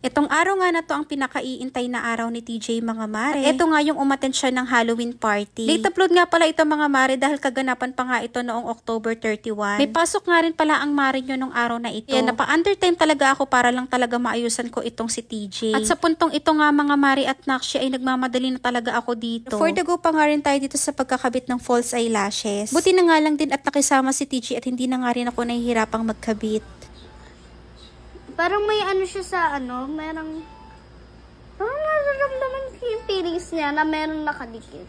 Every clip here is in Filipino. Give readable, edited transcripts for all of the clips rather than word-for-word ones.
Itong araw nga na to ang pinakaiintay na araw ni TJ mga mare. At ito nga yung umattend siya ng Halloween party. Late upload nga pala ito mga mare dahil kaganapan pa nga ito noong October 31. May pasok nga rin pala ang mare nyo nung araw na ito. Kaya napa-undertime talaga ako para lang talaga maayusan ko itong si TJ. At sa puntong ito nga mga mare at Nakshi ay nagmamadali na talaga ako dito. For the go pa nga rin tayo dito sa pagkakabit ng false eyelashes. Buti na nga lang din at nakisama si TJ at hindi na nga rin ako nahihirapang magkabit. Parang may ano siya sa parang nararamdaman ko yung feelings niya na meron nakadikit.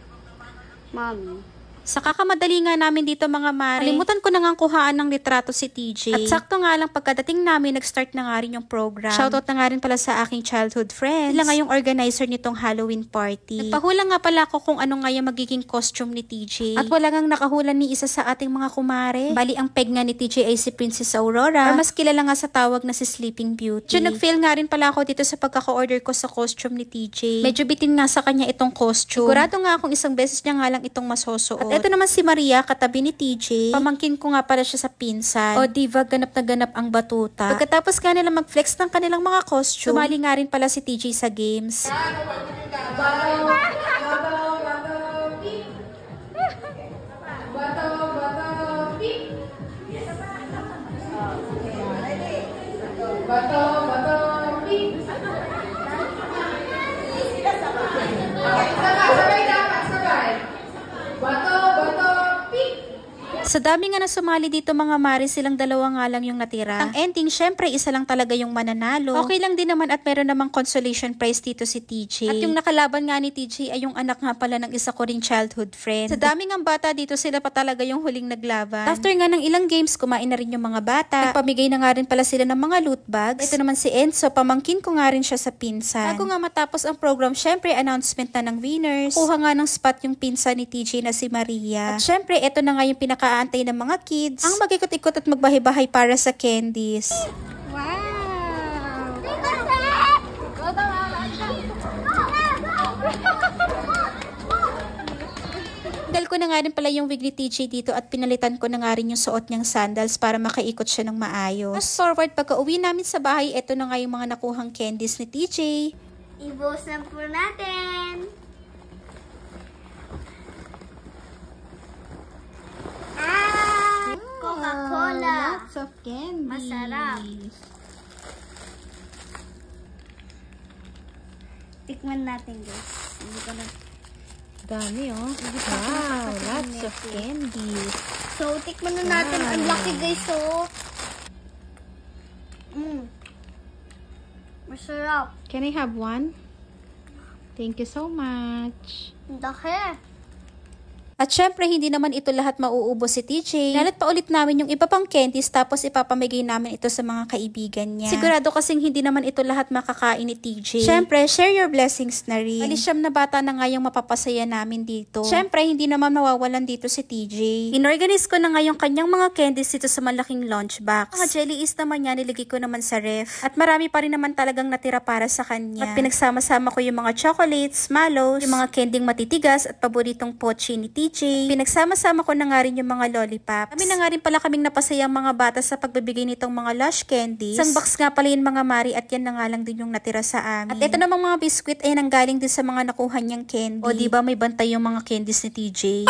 Mami. Sa kakamadali nga namin dito mga mare, kalimutan ko na nga kuhaan ng litrato si TJ. At sakto nga lang pagkadating namin, nag-start na nga rin yung program. Shoutout na nga rin pala sa aking childhood friends. Sila nga yung organizer nitong Halloween party. Nagpahula nga pala ako kung ano nga yung magiging costume ni TJ. At wala ngang nakahula ni isa sa ating mga kumare. Bali ang peg nga ni TJ ay si Princess Aurora. Or mas kilala nga sa tawag na si Sleeping Beauty. So nag-fail nga rin pala ako dito sa pagkaka-order ko sa costume ni TJ. Medyo bitin nga sa kanya itong costume. Sigurado nga akong isang beses niya nga lang itong masusuot. At ito naman si Maria, katabi ni TJ. Pamangkin ko nga pala siya sa pinsan. O diva, ganap na ganap ang batuta. Pagkatapos nga nila mag-flex ng kanilang mga costume, sumali nga rin pala si TJ sa games. Sa dami nga na sumali dito mga mare, silang dalawa nga lang yung natira. Ang ending, syempre, isa lang talaga yung mananalo. Okay lang din naman at meron namang consolation prize dito si TJ. At yung nakalaban nga ni TJ ay yung anak nga pala ng isa ko ring childhood friend. Sa dami ng bata dito, sila pa talaga yung huling naglaban. After nga ng ilang games, kumain na rin yung mga bata. Nagpamigay na nga rin pala sila ng mga loot bags. Ito naman si Enzo, pamangkin ko nga rin siya sa pinsan. Bago nga matapos ang program, syempre, announcement na ng winners. Kuha nga ng spot yung pinsan ni TJ na si Maria. At syempre, ito na nga yung pinakaantay ng mga kids ang mag-ikot-ikot at magbahay-bahay para sa candies. Wow! Dahil ko na nga rin pala yung wig ni TJ dito at pinalitan ko na nga rin yung suot niyang sandals para makaikot siya ng maayos. Fast forward, pagka uwi namin sa bahay, ito na nga yung mga nakuhang candies ni TJ. I-boast na po natin! Coca-Cola. Lots of candies. Masarap. Tikman natin guys. Hindi ko na. Dami oh. Wow, lots of candies. So, tikman na natin. Ang laki guys oh. Masarap. Can I have one? Thank you so much. Ang laki. At syempre, hindi naman ito lahat mauubos si TJ. Nalat pa ulit namin yung iba pang candies tapos ipapamigay namin ito sa mga kaibigan niya. Sigurado kasing hindi naman ito lahat makakain ni TJ. Syempre, share your blessings na rin. Alisyam na bata na nga yung mapapasaya namin dito. Syempre, hindi naman mawawalan dito si TJ. Inorganize ko na nga yung kanyang mga candies dito sa malaking lunchbox. Mga jelly is naman niya, niligay ko naman sa ref. At marami pa rin naman talagang natira para sa kanya. At pinagsama-sama ko yung mga chocolates, mallows, yung mga candyng matitigas at paboritong pochi ni TJ. Pinagsama-sama ko na nga rin yung mga lollipops. Kami na nga rin pala kaming napasayang mga bata sa pagbibigay nitong mga lush candies. Isang box nga pala yung mga mari at yan na nga lang din yung natira sa amin. At ito namang mga biskwit ay nanggaling din sa mga nakuha niyang candy. O diba may bantay yung mga candies ni TJ.